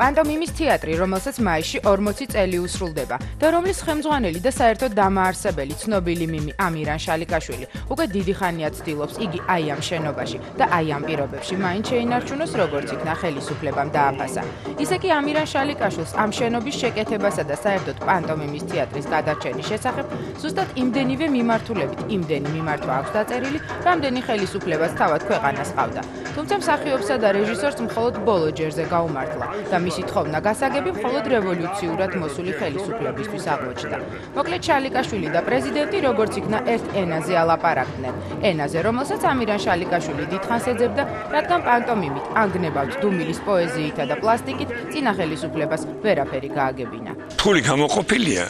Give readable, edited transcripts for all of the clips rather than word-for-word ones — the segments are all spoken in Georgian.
პანტომიმის თეატრი, რომელსაც მაისში 40 წელი უსრულდება და რომლის ხელმძღვანელი და საერთოდ დამაარსებელი ცნობილი მიმი ამირან შალიკაშვილი უკვე დიდი ხანია ცდილობს იგი აი ამ შენობაში და აი ამ პირობებში მაინც შეინარჩუნოს, როგორც იქნა ხელისუფლებამ დააფასა. ისე კი ამირან შალიკაშვილს ამ შენობის შეკეთებასა და საერთოდ პანტომიმის თეატრის გადარჩენის შესახებ ზუსტად იმდენივე მიმართულებით იმდენი მიმართვა აქვს დაწერილი, რამდენი ხელისუფლებას თავად ქვეყანას ყავდა. თუმცა მსახიობსა და რეჟისორს მხოლოდ ბოლო ჯერზე გაუმართლა და მისი თხოვნა გასაგები მხოლოდ რევოლუციურად მოსული ხელისუფლებისთვის აღმოჩნდა. მოკლედ შალიკაშვილი და პრეზიდენტი როგორც იქნა ერთ ენაზე ალაპარაკდნენ. ენაზე, რომელსაც ამირან შალიკაშვილი დიდხანს ეძებდა, რადგან პანტომიმით ანგნებავთ დუმილის პოეზიითა და პლასტიკით წინა ხელისუფლებას ვერაფერი გააგებინა. ფული გამოყოფილია,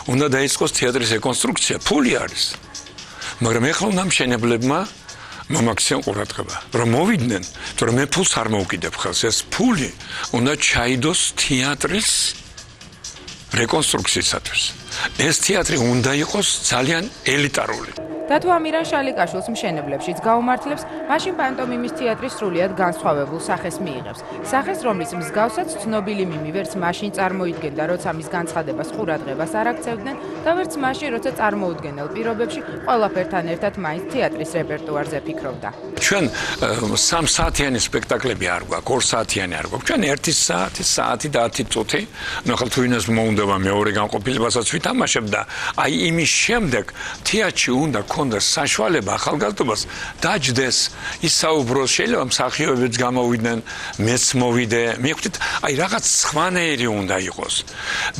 უნდა დაიწყოს თეატრის რეკონსტრუქცია, ფული არის. მაგრამ ეხლა უნდა მშენებლებმა მომაქციან ყურადღება, რომ მოვიდნენ, თორემ მე ფულს არ მოვკიდებ ხელს, ეს ფული უნდა ჩაიდოს თეატრის რეკონსტრუქციისათვის. ეს თეატრი უნდა იყოს ძალიან ელიტარული. და თუ ამირან შალიკაშვილს მშენებლებშიც გაუმართლებს, მაშინ პანტომიმის თეატრი სრულიად განსხვავებულ სახეს მიიღებს. სახეს, რომლის მსგავსად ცნობილი მიმი ვერც მაშინ წარმოიდგენდა, როცა მის განცხადებას ყურადღებას არ აქცევდნენ და ვერც მაშინ, როცა წარმოუდგენელ პირობებში ყველაფერთან ერთად მაინც თეატრის რეპერტუარზე ფიქრობდა. ჩვენ 3 საათიანი სპექტაკლები არ გვაქვს, 2 საათიანი არ გვაქვს. ჩვენ 1 საათი, საათი და 10 წუთი. ნუ ახლა თუ ვინას მოუნდება მეორე განყოფილებასაც ვითამაშებ და აი იმის შემდეგ თეატრში უნდა ქონდეს საშუალება ახალგაზრდობას დაჯდეს, ისაუბროს, შეიძლება მსახიობებიც გამოვიდნენ, მეც მოვიდე, მიხვდით, აი რაღაც სხვანაირი უნდა იყოს.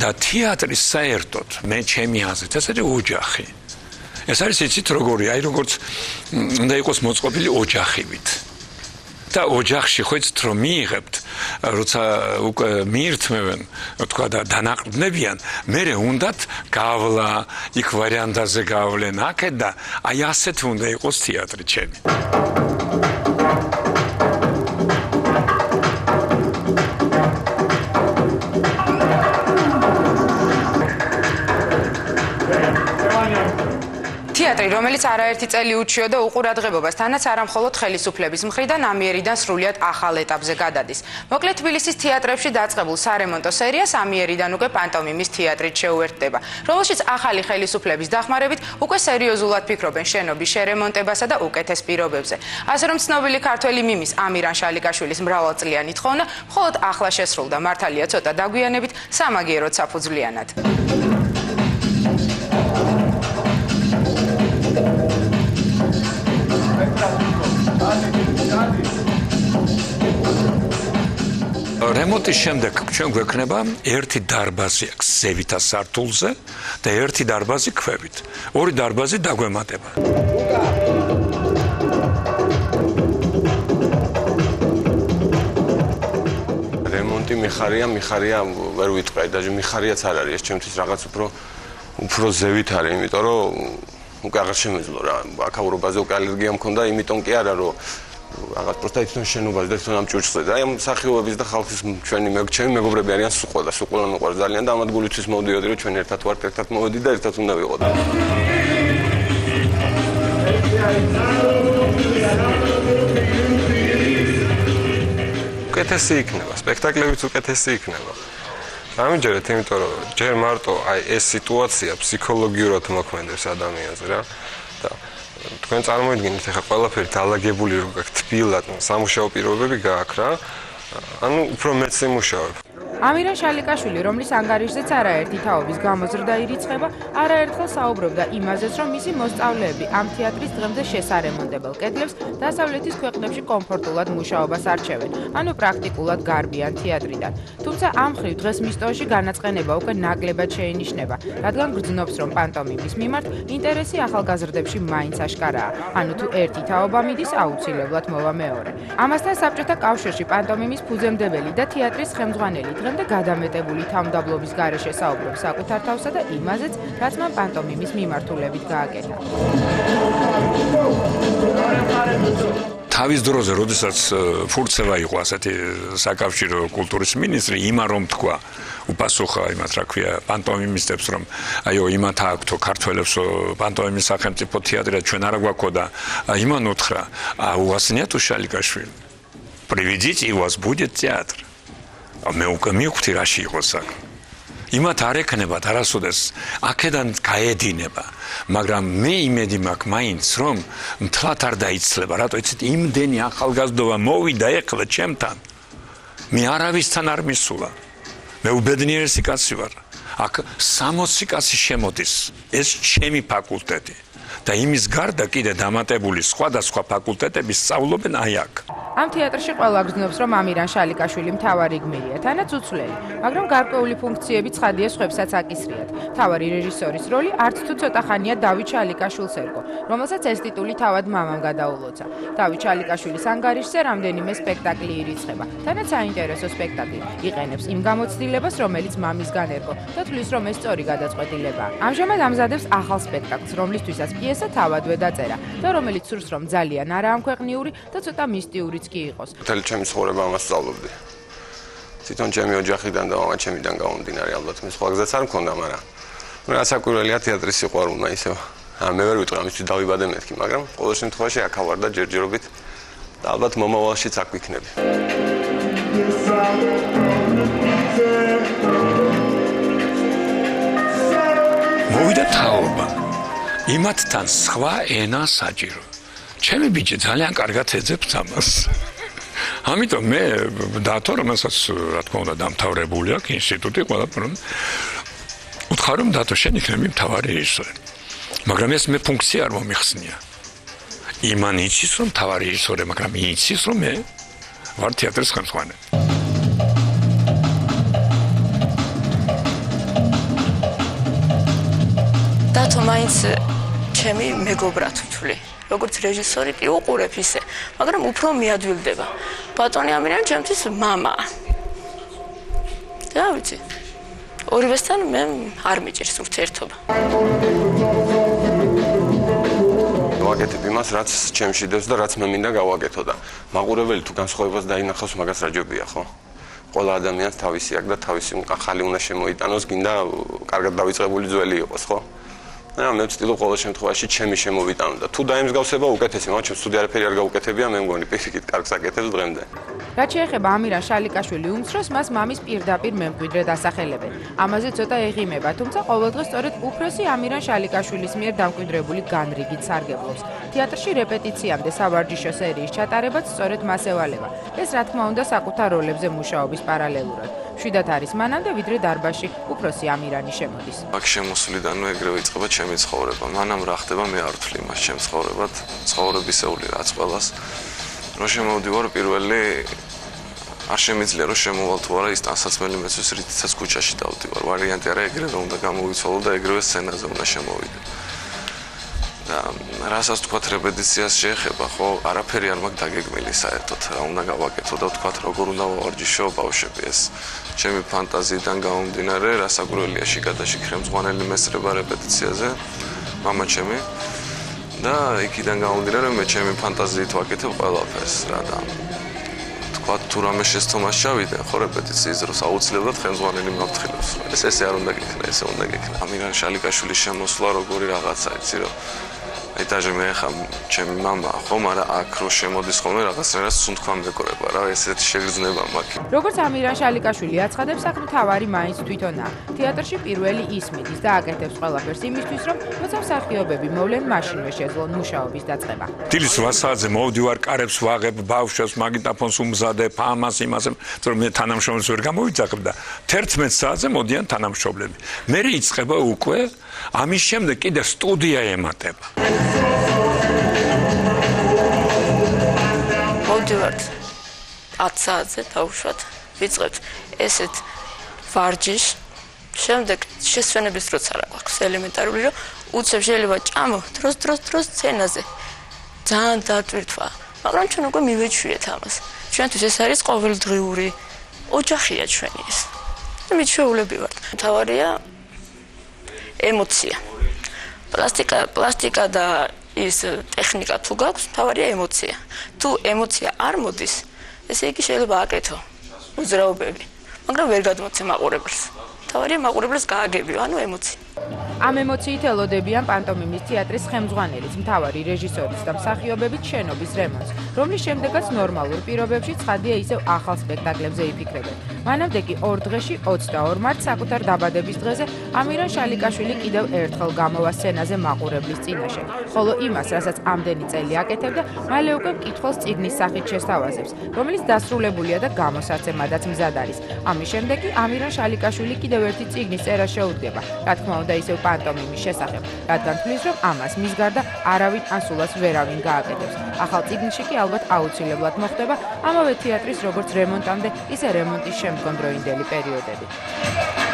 და თეატრის საერთოდ მე ჩემი აზრით ეს არის ოჯახი. ეს არის იცით როგორი, აი როგორც უნდა იყოს მოწყობილი ოჯახივით. და ოჯახში ხო იცით რომ მიიღებთ, როცა უკვე მიირთმევენ, თქვა და დანაყრდნებიან, მერე უნდათ გავლა, იქ ვარიანდაზე გავლენ, აქეთ და აი ასეთ უნდა იყოს თეატრი ჩემი. თეატრი, რომელიც არაერთი წელი უჩიოდა უყურადღებობას, თანაც არა მხოლოდ ხელისუფლების მხრიდან, ამიერიდან სრულიად ახალ ეტაპზე გადადის. მოკლედ თბილისის თეატრებში დაწყებულ სარემონტო სერიას ამიერიდან უკვე პანტომიმის თეატრით შეუერთდება, რომელშიც ახალი ხელისუფლების დახმარებით უკვე სერიოზულად ფიქრობენ შენობის შერემონტებასა და უკეთეს პირობებზე. ასე რომ ცნობილი ქართველი მიმის ამირან შალიკაშვილის მრავალწლიანი თხოვნა მხოლოდ ახლა შესრულდა, მართალია ცოტა დაგვიანებით, სამაგიეროდ საფუძვლიანად. რემონტის შემდეგ ჩვენ გვექნება ერთი დარბაზი აქვს ზევითა სართულზე და ერთი დარბაზი ქვევით. ორი დარბაზი დაგვემატება. რემონტი მიხარია ვერ ვიტყვი, და მიხარიაც არ არის, ეს ჩემთვის რაღაც უფრო ზევით არის, იმიტომ რომ უკვე აღარ შემეძლო რა, აქაურობაზე უკვე ალერგია მქონდა, იმიტომ კი არა რომ რაღაც პროსტა ითქოს შენობას და ითქოს ამ ჭურჭლზე და აი ამ მსახიობების და ხალხის ჩვენი მეგობრები არიან სულ მიყვარს ძალიან და ამათ გულისთვის მოვდიოდი რომ ჩვენ ერთად ვართ, ერთად მოვედი და ერთად უნდა ვიყოთ. უკეთესი იქნება, სპექტაკლებიც უკეთესი იქნება. ამიჯერეთ, იმიტომ რომ ჯერ მარტო აი ეს სიტუაცია ფსიქოლოგიურად მოქმედებს ადამიანზე რა და თქვენ წარმოიდგინეთ ახლა ყველაფერი დაალაგებული რო გაქვთ თბილად, სამუშაო პირობები გააქვს რა. ანუ უფრო მეც იმუშავებ. ამირან შალიკაშვილი, რომლის ანგარიშზეც არაერთი თაობის გამოზრდა ირიცხება, არაერთხელ საუბრობდა იმაზეც, რომ მისი მოსწავლეები ამ თეატრის დღემდე შესარემონტებელ კედლებს დასავლეთის ქვეყნებში კომფორტულად მუშაობას არჩევენ, ანუ პრაქტიკულად გარბიან თეატრიდან. თუმცა ამ მხრივ დღეს მის ტონში განაწყენება უკვე ნაკლებად შეინიშნება, რადგან გრძნობს, რომ პანტომიმის მიმართ ინტერესი ახალგაზრდებში მაინც აშკარაა, ანუ თუ ერთი თაობა მიდის, აუცილებლად მოვა მეორე. ამასთან საბჭოთა კავშირში პანტომიმის ფუძემდებელი და თეატრის ხელმძღვანელი დღემდე გადამეტებული თავმდაბლობის გარეშე საუბრობს საკუთარ თავსა და იმაზეც, რაც მან პანტომიმის მიმართულებით გააკეთა. თავის დროზე, როდესაც ფურცევა იყო ასეთი საკავშირო კულტურის მინისტრი, იმა რომ თქვა, უპასუხა იმათ, რა ქვია, პანტომიმისტებს, რომ აიო, იმათ აქვთო ქართველებსო პანტომიმის სახელმწიფო თეატრი ჩვენ არა გვაქვს და იმან უთხრა, а у вас нету Шаликашвили? Приведите, и у вас будет театр. მე უკვე მივხვდი რაში იყო საქმე. იმათ არ ეკნებათ არასოდეს აქედან გაედინება, მაგრამ მე იმედი მაქვს მაინც რომ მთლად არ დაიცლება, რატო იცით იმდენი ახალგაზრდობა მოვიდა ეხლა ჩემთან. მე არავისთან არ მისულა. მე უბედნიერესი კაცი ვარ. აქ 60 კაცი შემოდის. ეს ჩემი ფაკულტეტი. და იმის გარდა კიდე დამატებული სხვადასხვა ფაკულტეტების სწავლობენ აი აქ. ამ თეატრში ყველა გრძნობს, რომ ამირან შალიკაშვილი მთავარი გმირია, თანაც უცვლელი, მაგრამ გარკვეული ფუნქციები ცხადია სხვებსაც აკისრიათ. მთავარი რეჟისორის როლი არც თუ ცოტა ხანია დავით შალიკაშვილს ერგო, რომელსაც ეს ტიტული თავად მამამ გადაულოცა. დავით შალიკაშვილის ანგარიშზე რამდენიმე სპექტაკლი ირიცხება, თანაც საინტერესო სპექტაკლი. იყენებს იმ გამოცდილებას, რომელიც მამისგან ერგო და თვლის, რომ ეს სწორი გადაწყვეტილებაა. ამჟამად ამზადებს ახალ სპექტაკლს, რომლისთვისაც პიესა თავადვე დაწერა და რომელიც სურს, რომ ძალიან არაა ქვეყნიური და ცოტა მისტიური კი იყოს. მთელი ჩემი ცხოვრება ამას სწავლობდი. თვითონ ჩემი ოჯახიდან და მამა ჩემიდან გამომდინარე, ალბათ მე სხვა გზაც არ მქონდა, მაგრამ რასაკვირველია თეატრის სიყვარულმა ისევ. მე ვერ ვიტყვი ამისთვის დავიბადე მეთქი, მაგრამ ყოველ შემთხვევაში აქ ვარ და ჯერჯერობით და ალბათ მომავალშიც აქ ვიქნები. მოვიდა თაობა. იმათთან სხვა ენა საჭირო. ჩემი ბიჭი ძალიან კარგად ეძებს ამას. ამიტომ მე დათო რომელსაც რა თქმა უნდა დამთავრებული აქვს ინსტიტუტი ყველაფერი. უთხარ რომ დათო შენ იქნები მთავარი რეჟისორი. მაგრამ ეს მე ფუნქცია არ მომიხსნია. იმან იცის რომ მთავარი რეჟისორი, მაგრამ იცის რომ მე ვარ თეატრის ხელმძღვანელი. დათო მაინც ჩემი მეგობრად ვთვლი. როგორც რეჟისორი კი უყურებ ისე, მაგრამ უფრო მიადვილდება. ბატონი ამირანი ჩემთვის მამაა. რა ვიცი. ორივესთან მე არ მიჭირს ურთიერთობა. ვაკეთებ იმას, რაც ჩემში დევს და რაც მე მინდა გავაკეთო და მაყურებელი თუ განსხვავებას დაინახავს, მაგას რა ჯობია, ხო? ყველა ადამიანს თავისი აქვს და თავისი ხალი უნდა შემოიტანოს, გინდა კარგად დავიწყებული ძველი იყოს, ხო? მე ვცდილობ ყოველ შემთხვევაში ჩემი შემოვიტანო და თუ დაემსგავსება უკეთესი, მაგრამ ჩემს სტუდია არაფერი არ გაუკეთებია, მე მგონი პირიქით კარგს აკეთებს დღემდე. რაც შეეხება ამირან შალიკაშვილი უმცროს, მას მამის პირდაპირ მემკვიდრედ ასახელებენ. ამაზე ცოტა ეღიმება, თუმცა ყოველდღე სწორედ უფროსი ამირან შალიკაშვილის მიერ დამკვიდრებული განრიგით სარგებლობს. თეატრში რეპეტიციამდე სავარჯიშო სერიის ჩატარებაც სწორედ მას ევალება. ეს რა თქმა უნდა საკუთარ როლებზე მუშაობის პარალელურად. შვიდად არის მანამდე, ვიდრე დარბაზში უფროსი ამირანი შემოდის. აქ შემოსვლიდანვე ეგრევე იწყება ჩემი ცხოვრება. მანამ რა ხდება მე არ ვთვლი მას ჩემ ცხოვრებად, ცხოვრებისეული რაც ყველას. რო შემოვდივარ პირველი არ შემიძლია რომ შემოვალ თუ არა ის ტანსაცმელი მეცვის რითიც ქუჩაში დავდივარ. ვარიანტი არა ეგრევე უნდა გამოვიცვალო და ეგრევე სცენაზე უნდა შემოვიდე. და რასაც თქვა რეპეტიციას შეეხება, ხო, არაფერი არ მაქვს დაგეგმილი საერთოდ. რა უნდა გავაკეთო და თქვა როგორ უნდა ვავარჯიშო ბავშვები ეს. ჩემი ფანტაზიიდან გამომდინარე, რასაკვირველია შიგადაში ხელმძღვანელი მესწრება რეპეტიციაზე, მამა ჩემი. და იქიდან გამომდინარე მე ჩემი ფანტაზიით ვაკეთებ ყველაფერს რა და თქვა თუ რამე შეცდომას ჩავიდე, ხო რეპეტიციის დროს აუცილებლად ხელმძღვანელი მაფრთხილებს. ესე არ უნდა გიქნა, ესე უნდა გიქნა. ამირან შალიკაშვილის შემოსვლა როგორი რაღაცა, იცი რომ აი დაჟე მე ხა ჩემი მამა ხო, მაგრამ აქ რო შემოდის ხოლმე რაღაცნაირად სუნთქვა მეკორება რა, ესეთი შეგრძნება მაქვს. როგორც ამირან შალიკაშვილი აცხადებს, აქ მთავარი მაინც თვითონაა. თეატრში პირველი ისმის და აკეთებს ყველაფერს იმისთვის, რომ როცა მსახიობები მოვლენ, მაშინვე შეძლონ მუშაობის დაწყება. დილის 8 საათზე მოვდივარ, კარებს ვაღებ, ბავშვებს მაგნიტოფონს უმზადებ, ამას იმასე, თორემ მე თანამშრომლებს ვერ გამოვიძახებ და 11 საათზე მოდიან თანამშრომლები. მე იწყება უკვე ამის შემდეგ კიდე სტუდია ემატება. მოვდივართ 10 საათზე დავუშვათ, ვიწყებთ ესეთ ვარჯიშს, შემდეგ შესვენების დროც არ აქვს ელემენტარული, რომ უცებ შეიძლება ჭამო დროს სცენაზე. ძალიან დატვირთვა, მაგრამ ჩვენ უკვე მივეჩვიეთ ამას. ჩვენთვის ეს არის ყოველდღიური ოჯახია ჩვენი ეს. მიჩვეულები ვართ. მთავარია ემოცია. პლასტიკა და ის ტექნიკა თუ გაქვს, მთავარია ემოცია. თუ ემოცია არ მოდის, ესე იგი შეიძლება აკეთო უძრაობები, მაგრამ ვერ გადმოცე მაყურებელს. მთავარია მაყურებელს გააგებიო, ანუ ემოცია. ამ ემოციით ელოდებიან პანტომიმის თეატრის ხელმძღვანელიც, მთავარი რეჟისორის და მსახიობების შენობის რემონტს, რომლის შემდეგაც ნორმალურ პირობებში ცხადია ისევ ახალ სპექტაკლებზე იფიქრებენ. მანამდე კი 2 დღეში 22 მარტს საკუთარ დაბადების დღეზე ამირან შალიკაშვილი კიდევ ერთხელ გამოვა სცენაზე მაყურებლის წინაშე, ხოლო იმას, რასაც ამდენი წელი აკეთებდა, მალე უკვე მკითხველს წიგნის სახით შესთავაზებს, რომელიც დასრულებულია და გამოსაცემადაც მზად არის. ამის შემდეგ კი ამირან შალიკაშვილი კიდევ ერთი წიგნის წერა შეუდგება, რა თქმა უნდა ისევ პანტომიმის შესახებ, რადგან თვლის, რომ ამას მის გარდა არავინ ასულას ვერავინ გააკეთებს. ახალ წიგნში კი ალბათ აუცილებლად მოხდება ამავე თეატრის როგორც რემონტამდე, ისე რემონტის შემდგომდროინდელი პერიოდები.